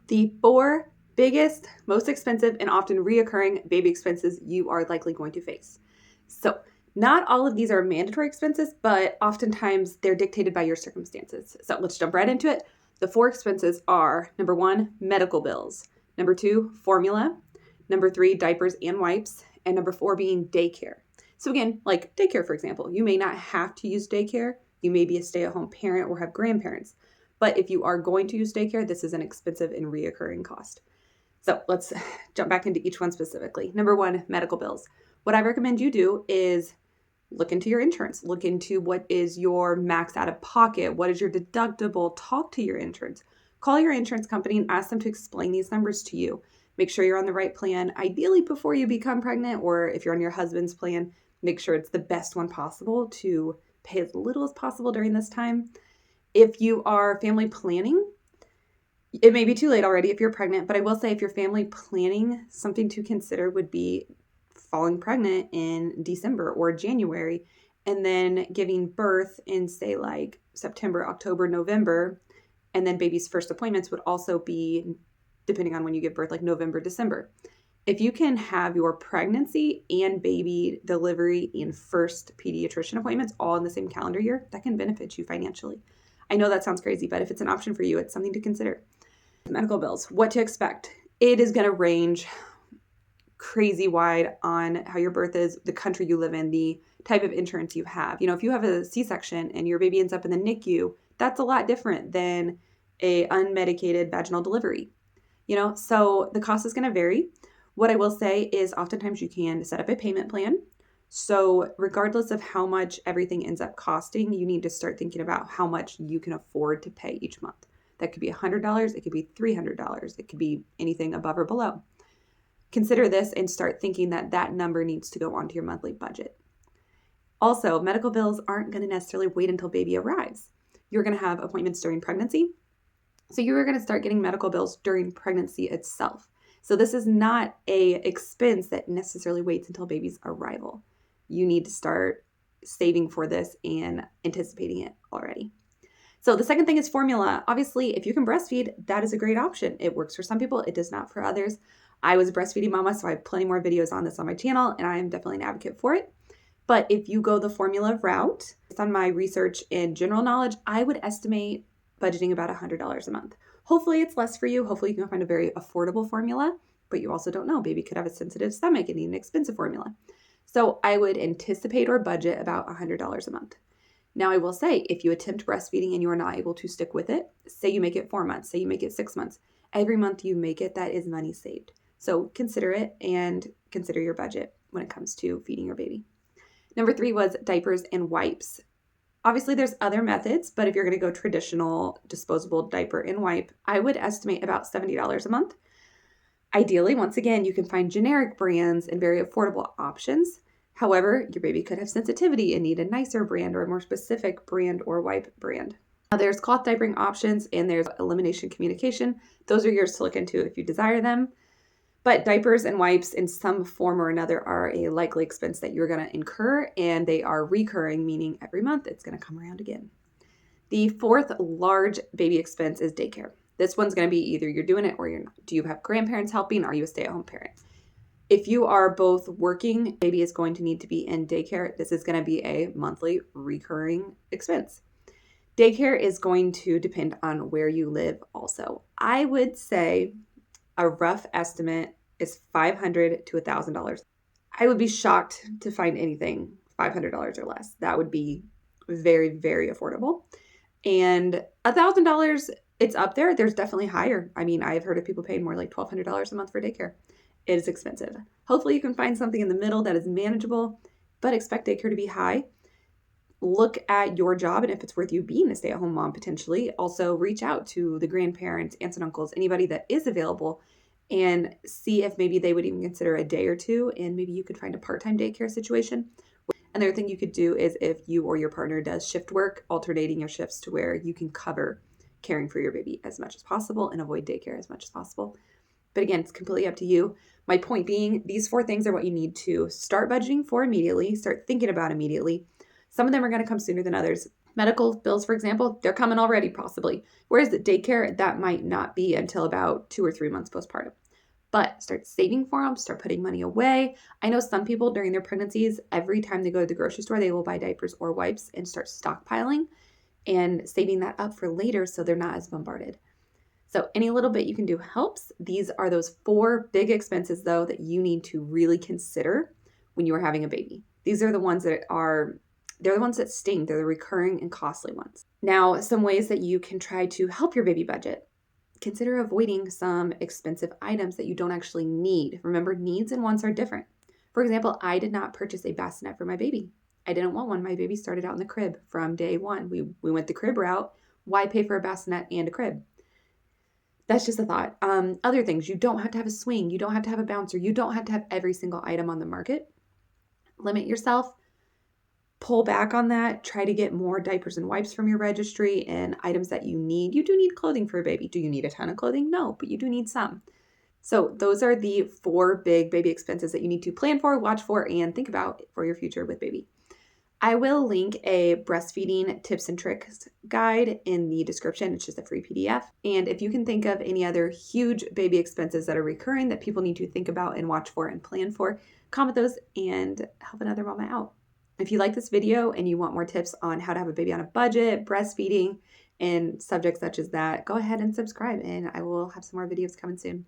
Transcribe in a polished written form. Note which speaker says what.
Speaker 1: The 4 biggest, most expensive, and often reoccurring baby expenses you are likely going to face. So, not all of these are mandatory expenses, but oftentimes they're dictated by your circumstances. So, let's jump right into it. The 4 expenses are number 1, medical bills, number 2, formula, number 3, diapers and wipes, and number 4 being daycare. So, again, like daycare, for example, you may not have to use daycare. You may be a stay-at-home parent or have grandparents. But if you are going to use daycare, this is an expensive and reoccurring cost. So let's jump back into each one specifically. Number 1, medical bills. What I recommend you do is look into your insurance. Look into what is your max out of pocket. What is your deductible? Talk to your insurance. Call your insurance company and ask them to explain these numbers to you. Make sure you're on the right plan. Ideally, before you become pregnant, or if you're on your husband's plan, make sure it's the best one possible to pay as little as possible during this time. If you are family planning, it may be too late already if you're pregnant, but I will say if you're family planning, something to consider would be falling pregnant in December or January and then giving birth in, say, like September, October, November, and then baby's first appointments would also be, depending on when you give birth, like November, December. If you can have your pregnancy and baby delivery and first pediatrician appointments all in the same calendar year, that can benefit you financially. I know that sounds crazy, but if it's an option for you, it's something to consider. Medical bills, what to expect. It is going to range crazy wide on how your birth is, the country you live in, the type of insurance you have. If you have a C-section and your baby ends up in the NICU, that's a lot different than a unmedicated vaginal delivery. So the cost is going to vary. What I will say is oftentimes you can set up a payment plan. So regardless of how much everything ends up costing, you need to start thinking about how much you can afford to pay each month. That could be $100, it could be $300, it could be anything above or below. Consider this and start thinking that that number needs to go onto your monthly budget. Also, medical bills aren't going to necessarily wait until baby arrives. You're going to have appointments during pregnancy. So you're going to start getting medical bills during pregnancy itself. So this is not a expense that necessarily waits until baby's arrival. You need to start saving for this and anticipating it already. So the second thing is formula. Obviously, if you can breastfeed, that is a great option. It works for some people. It does not for others. I was a breastfeeding mama, so I have plenty more videos on this on my channel, and I am definitely an advocate for it. But if you go the formula route, based on my research and general knowledge, I would estimate budgeting about $100 a month. Hopefully it's less for you. Hopefully you can find a very affordable formula, but you also don't know. Baby could have a sensitive stomach and need an expensive formula. So I would anticipate or budget about $100 a month. Now, I will say, if you attempt breastfeeding and you are not able to stick with it, say you make it 4 months, say you make it 6 months, every month you make it, that is money saved. So consider it and consider your budget when it comes to feeding your baby. Number 3 was diapers and wipes. Obviously, there's other methods, but if you're going to go traditional disposable diaper and wipe, I would estimate about $70 a month. Ideally, once again, you can find generic brands and very affordable options. However, your baby could have sensitivity and need a nicer brand or a more specific brand or wipe brand. Now, there's cloth diapering options and there's elimination communication. Those are yours to look into if you desire them. But diapers and wipes in some form or another are a likely expense that you're going to incur, and they are recurring, meaning every month it's going to come around again. The 4th large baby expense is daycare. This one's going to be either you're doing it or you're not. Do you have grandparents helping? Are you a stay-at-home parent? If you are both working, baby is going to need to be in daycare. This is going to be a monthly recurring expense. Daycare is going to depend on where you live also. I would say a rough estimate is $500 to $1,000. I would be shocked to find anything $500 or less. That would be very, very affordable. And $1,000, it's up there. There's definitely higher. I mean, I've heard of people paying more like $1,200 a month for daycare. It is expensive. Hopefully you can find something in the middle that is manageable, but expect daycare to be high. Look at your job and if it's worth you being a stay-at-home mom potentially. Also reach out to the grandparents, aunts and uncles, anybody that is available, and see if maybe they would even consider a day or two, and maybe you could find a part-time daycare situation. Another thing you could do is if you or your partner does shift work, alternating your shifts to where you can cover caring for your baby as much as possible and avoid daycare as much as possible. But again, it's completely up to you. My point being, these 4 things are what you need to start budgeting for immediately, start thinking about immediately. Some of them are going to come sooner than others. Medical bills, for example, they're coming already possibly. Whereas the daycare, that might not be until about 2 or 3 months postpartum. But start saving for them, start putting money away. I know some people during their pregnancies, every time they go to the grocery store, they will buy diapers or wipes and start stockpiling and saving that up for later so they're not as bombarded. So any little bit you can do helps. These are those 4 big expenses, though, that you need to really consider when you are having a baby. These are the ones that they're the ones that sting. They're the recurring and costly ones. Now, some ways that you can try to help your baby budget. Consider avoiding some expensive items that you don't actually need. Remember, needs and wants are different. For example, I did not purchase a bassinet for my baby. I didn't want one. My baby started out in the crib from day one. We went the crib route. Why pay for a bassinet and a crib? That's just a thought. Other things, you don't have to have a swing. You don't have to have a bouncer. You don't have to have every single item on the market. Limit yourself. Pull back on that. Try to get more diapers and wipes from your registry and items that you need. You do need clothing for a baby. Do you need a ton of clothing? No, but you do need some. So those are the 4 big baby expenses that you need to plan for, watch for, and think about for your future with baby. I will link a breastfeeding tips and tricks guide in the description. It's just a free PDF. And if you can think of any other huge baby expenses that are recurring that people need to think about and watch for and plan for, comment those and help another mama out. If you like this video and you want more tips on how to have a baby on a budget, breastfeeding, and subjects such as that, go ahead and subscribe and I will have some more videos coming soon.